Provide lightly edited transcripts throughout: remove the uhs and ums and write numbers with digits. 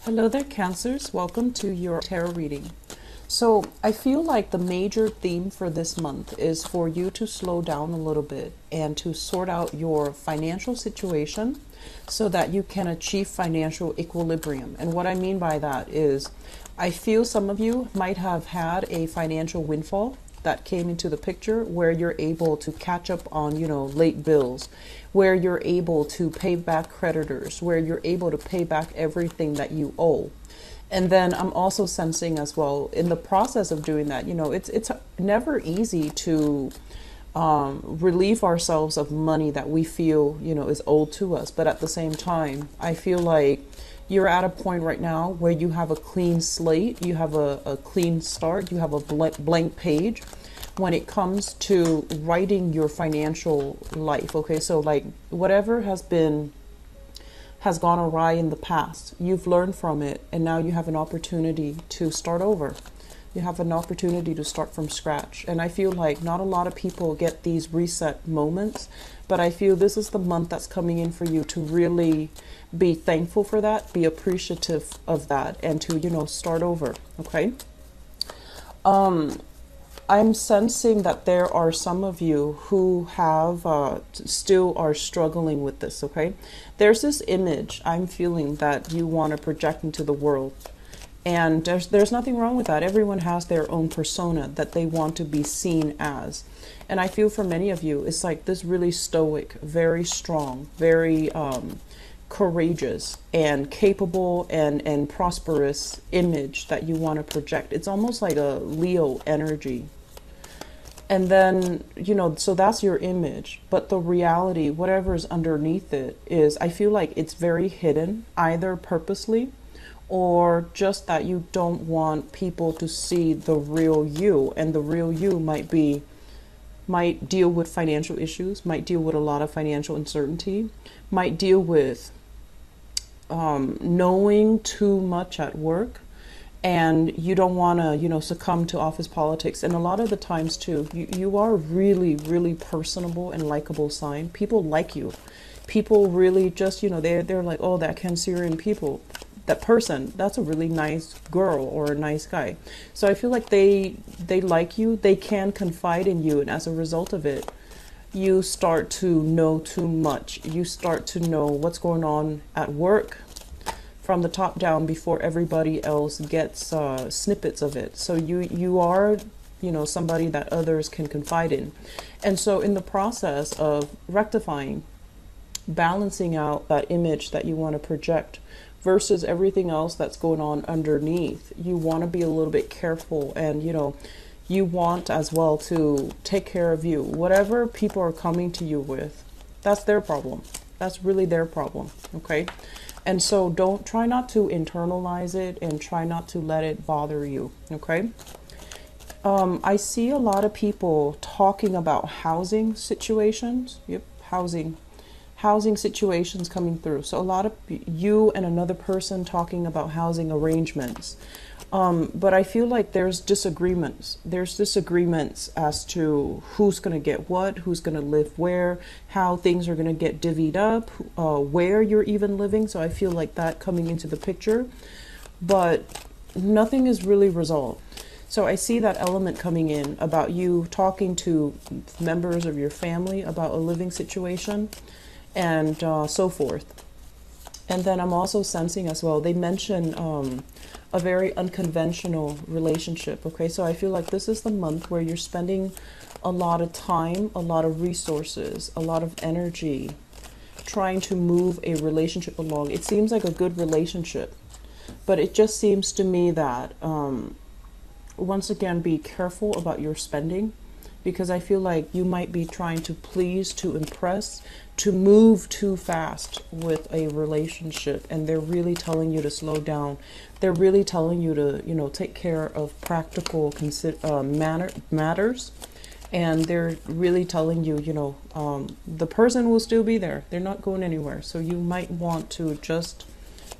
Hello there, Cancers. Welcome to your tarot reading. So, I feel like the major theme for this month is for you to slow down a little bit and to sort out your financial situation so that you can achieve financial equilibrium. And what I mean by that is, I feel some of you might have had a financial windfall that came into the picture where you're able to catch up on, late bills, where you're able to pay back creditors, where you're able to pay back everything that you owe. And then I'm also sensing as well in the process of doing that, it's never easy to relieve ourselves of money that we feel, is owed to us. But at the same time, I feel like you're at a point right now where you have a clean slate, you have a clean start, you have a blank page when it comes to writing your financial life. Okay, so like whatever has gone awry in the past, you've learned from it, and now you have an opportunity to start over. You have an opportunity to start from scratch. And I feel like not a lot of people get these reset moments, but I feel this is the month that's coming in for you to really be thankful for that, be appreciative of that, and to, start over. Okay. I'm sensing that there are some of you who have still are struggling with this. Okay. There's this image I'm feeling that you want to project into the world. And there's nothing wrong with that. Everyone has their own persona that they want to be seen as. And I feel for many of you, it's like this really stoic, very strong, very courageous and capable and prosperous image that you want to project. It's almost like a Leo energy. And then, so that's your image. But the reality, whatever's underneath it is, I feel like it's very hidden, either purposely or just that you don't want people to see the real you. And the real you might deal with financial issues, might deal with a lot of financial uncertainty, might deal with knowing too much at work, and you don't want to, succumb to office politics. And a lot of the times too, you are really, really personable and likable sign. People like you. People really just, they're like, oh, that Cancerian people, that person, that's a really nice girl or a nice guy. So I feel like they like you, they can confide in you, and as a result of it, you start to know too much. You start to know what's going on at work from the top down before everybody else gets snippets of it. So you are, somebody that others can confide in. And so in the process of rectifying, balancing out that image that you want to project versus everything else that's going on underneath, you want to be a little bit careful, and you want as well to take care of you. Whatever people are coming to you with, that's their problem. That's really their problem. Okay. And so try not to internalize it, and try not to let it bother you. Okay. I see a lot of people talking about housing situations. Yep. Housing situations coming through. So a lot of you and another person talking about housing arrangements. But I feel like there's disagreements. There's disagreements as to who's going to get what, who's going to live where, how things are going to get divvied up, where you're even living. So I feel like that coming into the picture. But nothing is really resolved. So I see that element coming in about you talking to members of your family about a living situation, and so forth. And then I'm also sensing as well, they mention a very unconventional relationship. Okay, so I feel like this is the month where you're spending a lot of time, a lot of resources, a lot of energy trying to move a relationship along. It seems like a good relationship, but it just seems to me that once again, be careful about your spending, because I feel like you might be trying to please, to impress, to move too fast with a relationship, and they're really telling you to slow down. They're really telling you to, take care of practical matters, and they're really telling you, the person will still be there. They're not going anywhere. So you might want to just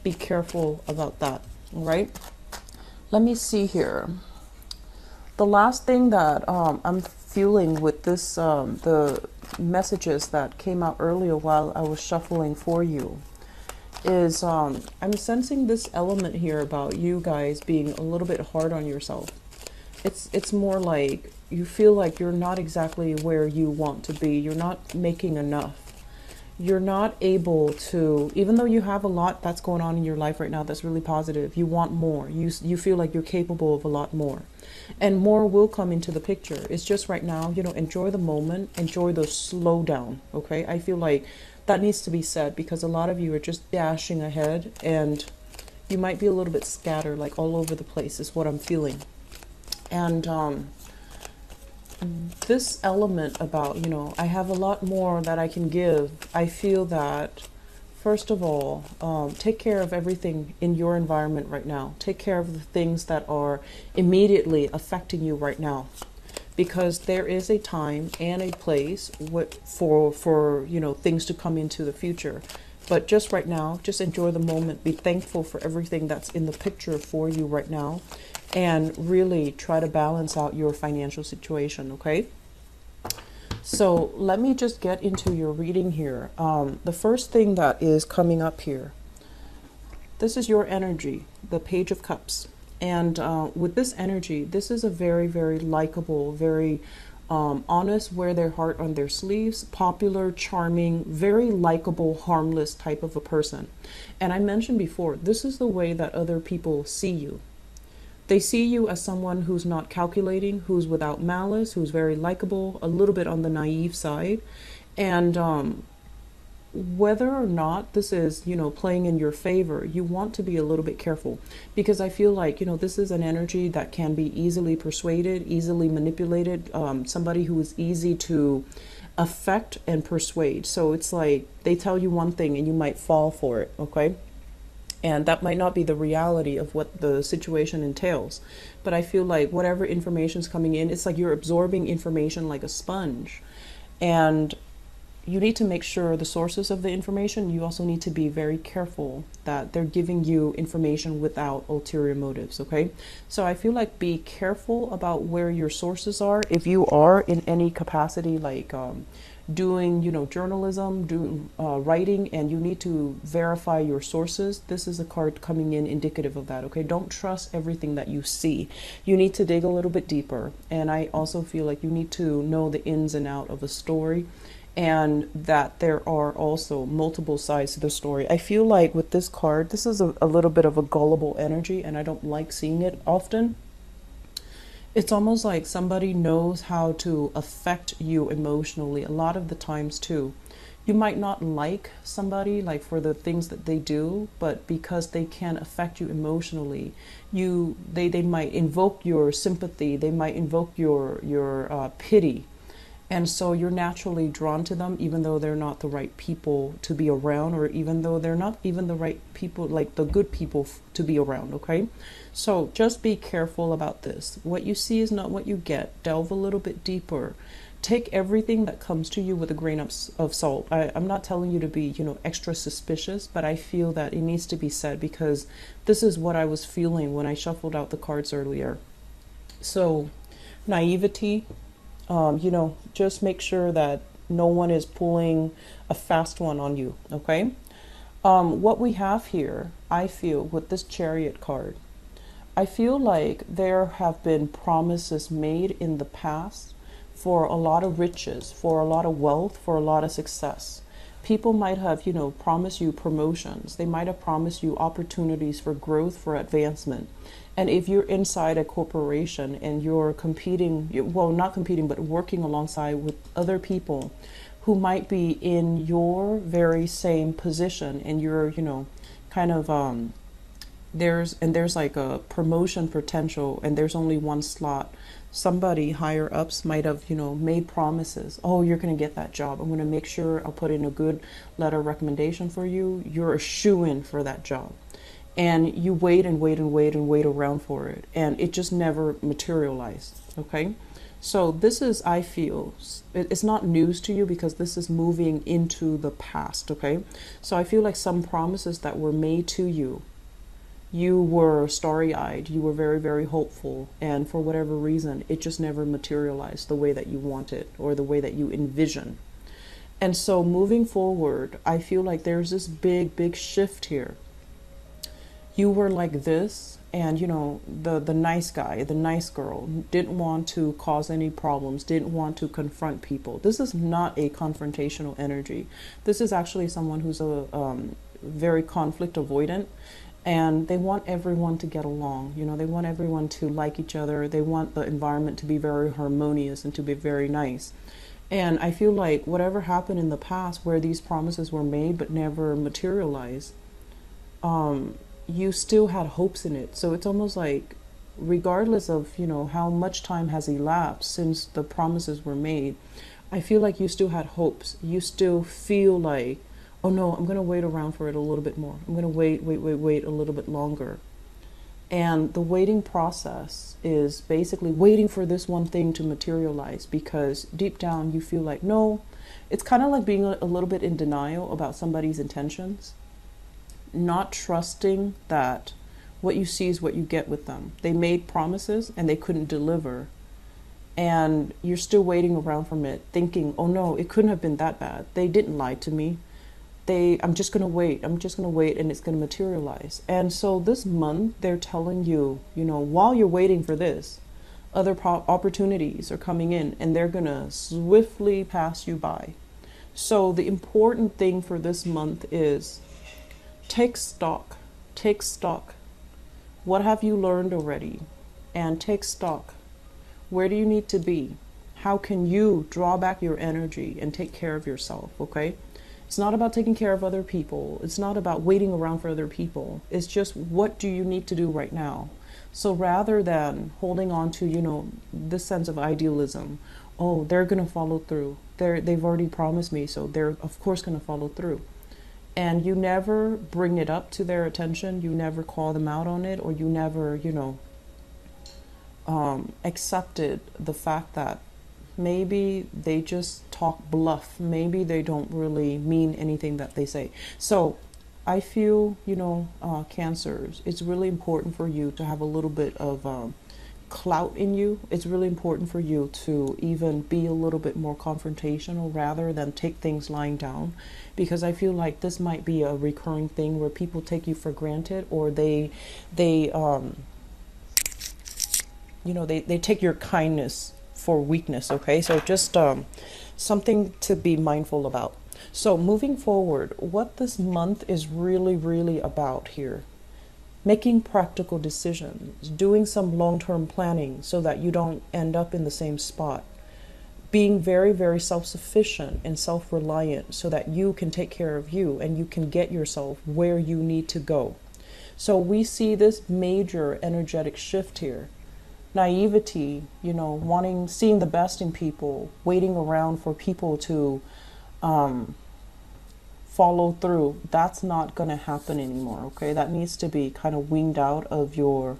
be careful about that. All right. Let me see here. The last thing that I'm feeling with this, the messages that came out earlier while I was shuffling for you, is I'm sensing this element here about you guys being a little bit hard on yourself. It's more like you feel like you're not exactly where you want to be. You're not making enough. You're not able to, even though you have a lot that's going on in your life right now that's really positive, you want more. You feel like you're capable of a lot more. And more will come into the picture. It's just right now, enjoy the moment, enjoy the slowdown, okay? I feel like that needs to be said because a lot of you are just dashing ahead and you might be a little bit scattered, like all over the place is what I'm feeling. And this element about, I have a lot more that I can give. I feel that, first of all, take care of everything in your environment right now. Take care of the things that are immediately affecting you right now. Because there is a time and a place for things to come into the future. But just right now, just enjoy the moment. Be thankful for everything that's in the picture for you right now. And really try to balance out your financial situation, okay? So let me just get into your reading here. The first thing that is coming up here, this is your energy, the Page of Cups. And with this energy, this is a very, very likable, very honest, wear their heart on their sleeves, popular, charming, very likable, harmless type of a person. And I mentioned before, this is the way that other people see you. They see you as someone who's not calculating, who's without malice, who's very likable, a little bit on the naive side. And whether or not this is, playing in your favor, you want to be a little bit careful because I feel like, this is an energy that can be easily persuaded, easily manipulated, somebody who is easy to affect and persuade. So it's like they tell you one thing and you might fall for it, okay? And that might not be the reality of what the situation entails. But I feel like whatever information's coming in, it's like you're absorbing information like a sponge. And you need to make sure the sources of the information, you also need to be very careful that they're giving you information without ulterior motives, okay? So I feel like be careful about where your sources are. If you are in any capacity, like doing, journalism, doing writing, and you need to verify your sources, this is a card coming in indicative of that, okay? Don't trust everything that you see. You need to dig a little bit deeper. And I also feel like you need to know the ins and out of a story, and that there are also multiple sides to the story. I feel like with this card, this is a little bit of a gullible energy, and I don't like seeing it often. It's almost like somebody knows how to affect you emotionally a lot of the times too. You might not like somebody like for the things that they do, but because they can affect you emotionally, they might invoke your sympathy, they might invoke your pity. And so you're naturally drawn to them, even though they're not the right people to be around, or even though they're not even the right people, like the good people to be around, okay? So just be careful about this. What you see is not what you get. Delve a little bit deeper. Take everything that comes to you with a grain of salt. I'm not telling you to be, extra suspicious, but I feel that it needs to be said because this is what I was feeling when I shuffled out the cards earlier. So, naivety. Just make sure that no one is pulling a fast one on you, okay? What we have here, I feel, with this Chariot card, I feel like there have been promises made in the past for a lot of riches, for a lot of wealth, for a lot of success. People might have, promised you promotions. They might have promised you opportunities for growth, for advancement. And if you're inside a corporation and you're competing, well, not competing, but working alongside with other people who might be in your very same position, and you're, kind of, there's like a promotion potential and there's only one slot. Somebody higher ups might have, made promises. Oh, you're going to get that job. I'm going to make sure I'll put in a good letter of recommendation for you. You're a shoo-in for that job. And you wait and wait and wait and wait around for it. And it just never materialized. Okay. So this is, I feel, it's not news to you because this is moving into the past. Okay. So I feel like some promises that were made to you, you were starry-eyed, you were very, very hopeful, and for whatever reason, it just never materialized the way that you wanted or the way that you envision. And so moving forward, I feel like there's this big, big shift here. You were like this, and the nice guy, the nice girl, didn't want to cause any problems, didn't want to confront people. This is not a confrontational energy. This is actually someone who's a very conflict avoidant, and they want everyone to get along. They want everyone to like each other. They want the environment to be very harmonious and to be very nice. And I feel like whatever happened in the past where these promises were made but never materialized, you still had hopes in it. So it's almost like, regardless of, how much time has elapsed since the promises were made, I feel like you still had hopes. You still feel like, oh no, I'm going to wait around for it a little bit more. I'm going to wait a little bit longer. And the waiting process is basically waiting for this one thing to materialize, because deep down you feel like, no, it's kind of like being a little bit in denial about somebody's intentions, not trusting that what you see is what you get with them. They made promises and they couldn't deliver. And you're still waiting around from it, thinking, oh no, it couldn't have been that bad. They didn't lie to me. I'm just going to wait. I'm just going to wait, and it's going to materialize. And so this month, they're telling you, while you're waiting for this, other opportunities are coming in, and they're going to swiftly pass you by. So the important thing for this month is take stock. Take stock. What have you learned already? And take stock. Where do you need to be? How can you draw back your energy and take care of yourself, okay? It's not about taking care of other people. It's not about waiting around for other people. It's just, what do you need to do right now? So rather than holding on to, this sense of idealism, oh, they're going to follow through. They've already promised me, so they're of course going to follow through. And you never bring it up to their attention. You never call them out on it, or you never, accepted the fact that maybe they just talk bluff. Maybe they don't really mean anything that they say. So I feel, Cancers, it's really important for you to have a little bit of clout in you. It's really important for you to even be a little bit more confrontational rather than take things lying down. Because I feel like this might be a recurring thing where people take you for granted, or they take your kindness for weakness, okay? So just something to be mindful about. So moving forward, what this month is really, really about here, making practical decisions, doing some long-term planning so that you don't end up in the same spot, being very, very self-sufficient and self-reliant so that you can take care of you and you can get yourself where you need to go. So we see this major energetic shift here. Naivety, seeing the best in people, waiting around for people to follow through. That's not going to happen anymore, okay? That needs to be kind of weaned out of your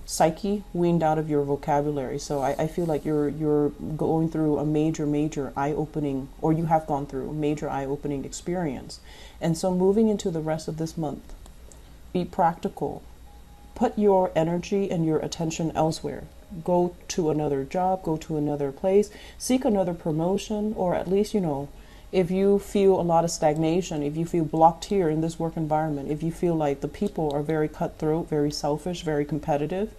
psyche, weaned out of your vocabulary. So I feel like you're going through a major eye-opening, or you have gone through a major eye-opening experience. And so moving into the rest of this month, be practical. Put your energy and your attention elsewhere. Go to another job, go to another place, seek another promotion, or at least, if you feel a lot of stagnation, if you feel blocked here in this work environment, if you feel like the people are very cutthroat, very selfish, very competitive,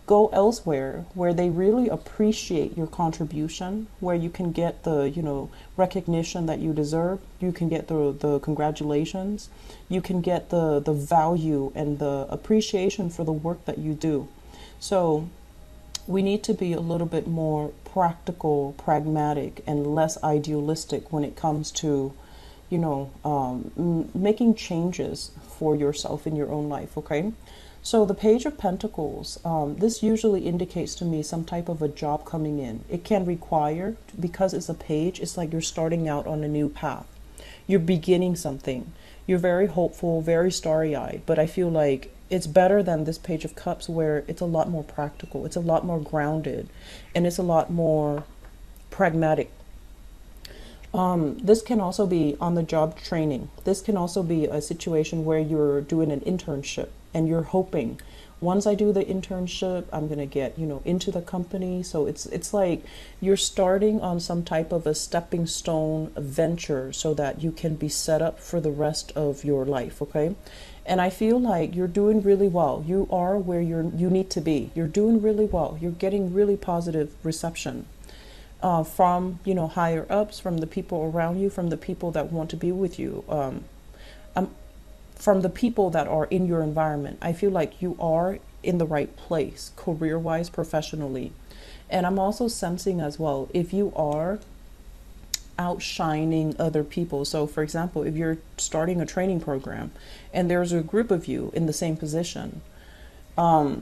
go elsewhere where they really appreciate your contribution, where you can get the, recognition that you deserve. You can get the congratulations. You can get the value and the appreciation for the work that you do. So we need to be a little bit more practical, pragmatic, and less idealistic when it comes to, making changes for yourself in your own life, okay? So the Page of Pentacles, this usually indicates to me some type of a job coming in. It can require, because it's a page, it's like you're starting out on a new path. You're beginning something. You're very hopeful, very starry-eyed, but I feel like it's better than this Page of Cups, where it's a lot more practical, it's a lot more grounded, and it's a lot more pragmatic. This can also be on the job training. This can also be a situation where you're doing an internship. and you're hoping once I do the internship, I'm going to get, into the company. So it's like you're starting on some type of a stepping stone venture so that you can be set up for the rest of your life, okay? And I feel like you're doing really well. You are where you need to be. You're doing really well. You're getting really positive reception from, higher ups, from the people around you, from the people that want to be with you. From the people that are in your environment. I feel like you are in the right place, career wise, professionally. And I'm also sensing as well, if you are outshining other people. So, for example, if you're starting a training program and there's a group of you in the same position, draw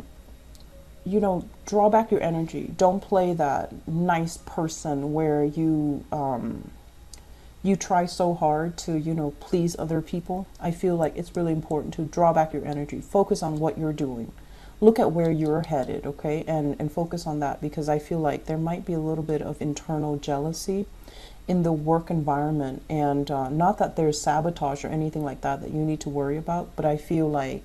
back your energy. Don't play that nice person where you try so hard to, please other people. I feel like it's really important to draw back your energy, focus on what you're doing, look at where you're headed, okay, and focus on that, because I feel like there might be a little bit of internal jealousy in the work environment, and not that there's sabotage or anything like that you need to worry about, but I feel like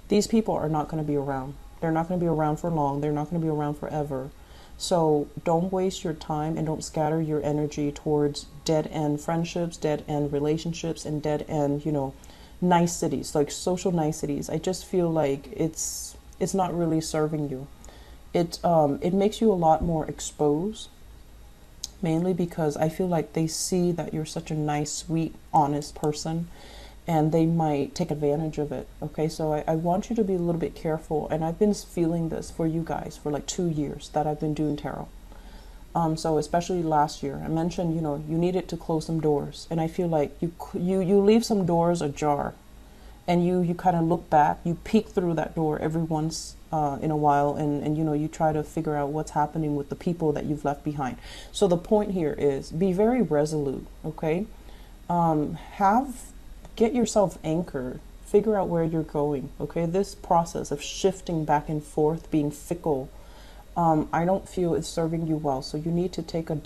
these people are not going to be around. They're not going to be around for long. They're not going to be around forever. So don't waste your time and don't scatter your energy towards dead end friendships, dead end relationships, and dead end, niceties, like social niceties. I just feel like it's not really serving you. It makes you a lot more exposed, mainly because I feel like they see that you're such a nice, sweet, honest person, and they might take advantage of it. Okay, so I want you to be a little bit careful, and I've been feeling this for you guys for like 2 years that I've been doing tarot. So especially last year, I mentioned, you needed to close some doors, and I feel like you leave some doors ajar, and you kind of look back, you peek through that door every once in a while, and you try to figure out what's happening with the people that you've left behind. So the point here is be very resolute, okay? Get yourself anchored, figure out where you're going, okay? This process of shifting back and forth, being fickle, I don't feel it's serving you well. So you need to take a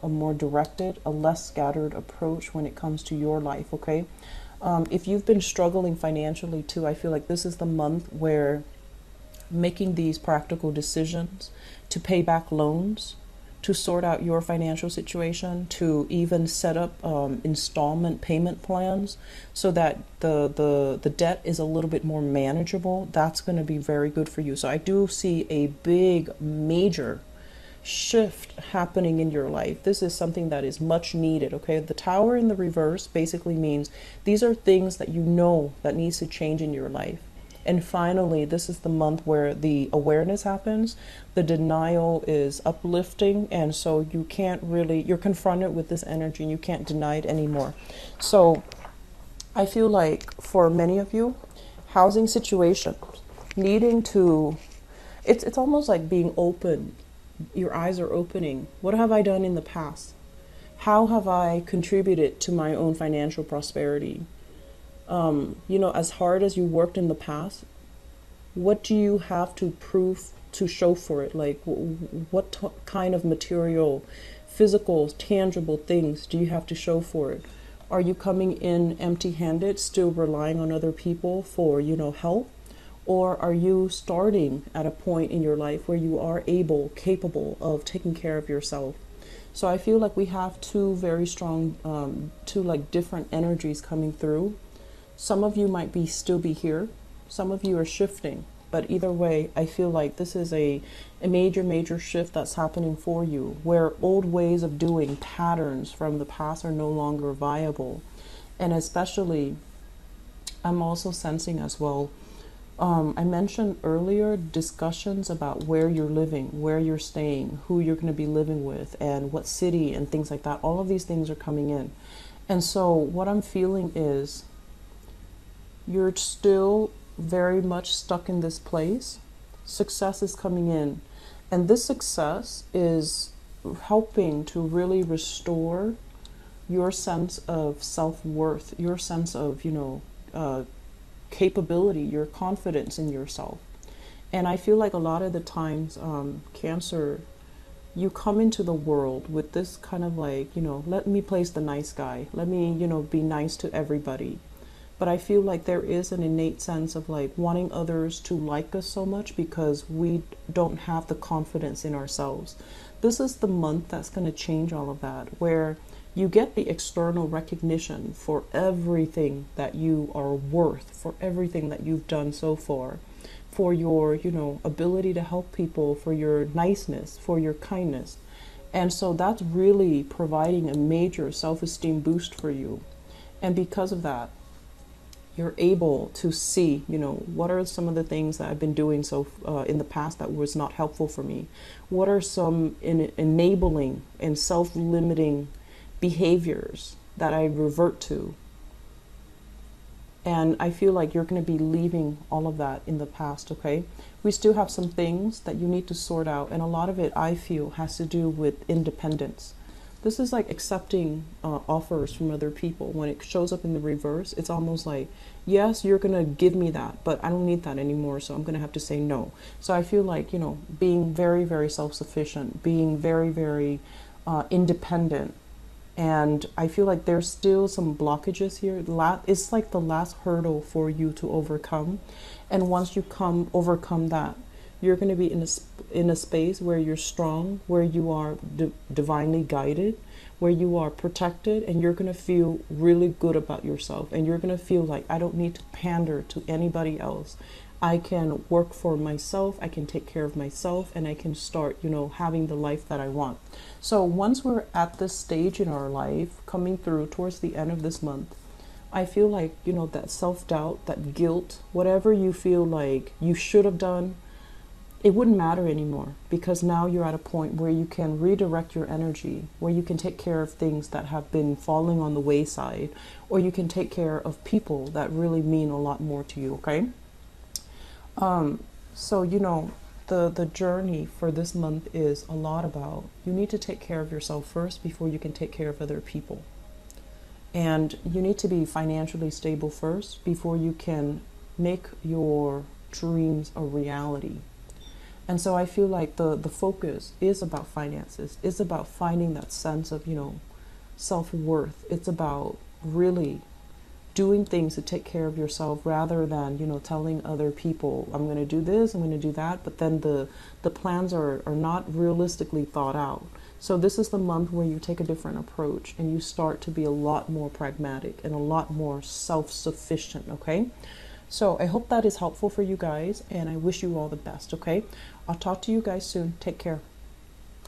more directed, a less scattered approach when it comes to your life, okay? If you've been struggling financially too, I feel like this is the month where making these practical decisions to pay back loans, to sort out your financial situation, to even set up installment payment plans so that the debt is a little bit more manageable. That's going to be very good for you. So I do see a big, major shift happening in your life. This is something that is much needed, okay? The Tower in the reverse basically means these are things that that needs to change in your life. And finally, this is the month where the awareness happens, the denial is uplifting, and so you're confronted with this energy and you can't deny it anymore. So I feel like for many of you, housing situations, it's almost like being open. Your eyes are opening. What have I done in the past? How have I contributed to my own financial prosperity? As hard as you worked in the past, what do you have to prove to show for it? Like, what kind of material, physical, tangible things do you have to show for it? Are you coming in empty-handed, still relying on other people for, help? Or are you starting at a point in your life where you are capable of taking care of yourself? So I feel like we have two very strong, different energies coming through. Some of you might still be here. Some of you are shifting. But either way, I feel like this is a major, major shift that's happening for you, where old ways of doing, patterns from the past are no longer viable. And especially, I'm also sensing as well, I mentioned earlier discussions about where you're living, where you're staying, who you're going to be living with, and what city and things like that. All of these things are coming in. And so what I'm feeling is you're still very much stuck in this place. Success is coming in. And this success is helping to really restore your sense of self-worth, your sense of, capability, your confidence in yourself. And I feel like a lot of the times, Cancer, you come into the world with this kind of like, let me play the nice guy. Let me, be nice to everybody. But I feel like there is an innate sense of like wanting others to like us so much because we don't have the confidence in ourselves. This is the month that's going to change all of that, where you get the external recognition for everything that you are worth, for everything that you've done so far, for your, ability to help people, for your niceness, for your kindness. And so that's really providing a major self-esteem boost for you. And because of that, you're able to see, what are some of the things that I've been doing in the past that was not helpful for me? What are some enabling and self-limiting behaviors that I revert to? And I feel like you're going to be leaving all of that in the past, okay? We still have some things that you need to sort out, and a lot of it, I feel, has to do with independence. This is like accepting offers from other people. When it shows up in the reverse, it's almost like, yes, you're going to give me that, but I don't need that anymore, so I'm going to have to say no. So I feel like, being very, very self-sufficient, being very, very independent. And I feel like there's still some blockages here. It's like the last hurdle for you to overcome. And once you overcome that, you're going to be in a space where you're strong, where you are divinely guided, where you are protected, and you're going to feel really good about yourself. And you're going to feel like, I don't need to pander to anybody else. I can work for myself, I can take care of myself, and I can start, having the life that I want. So once we're at this stage in our life, coming through towards the end of this month, I feel like, that self-doubt, that guilt, whatever you feel like you should have done, it wouldn't matter anymore, because now you're at a point where you can redirect your energy, where you can take care of things that have been falling on the wayside, or you can take care of people that really mean a lot more to you, okay? So, the journey for this month is a lot about, you need to take care of yourself first before you can take care of other people. And you need to be financially stable first before you can make your dreams a reality. And so I feel like the focus is about finances. It's about finding that sense of, self-worth. It's about really doing things to take care of yourself rather than, telling other people, I'm going to do this, I'm going to do that. But then the plans are not realistically thought out. So this is the month where you take a different approach and you start to be a lot more pragmatic and a lot more self-sufficient, okay? So I hope that is helpful for you guys, and I wish you all the best, okay? I'll talk to you guys soon. Take care.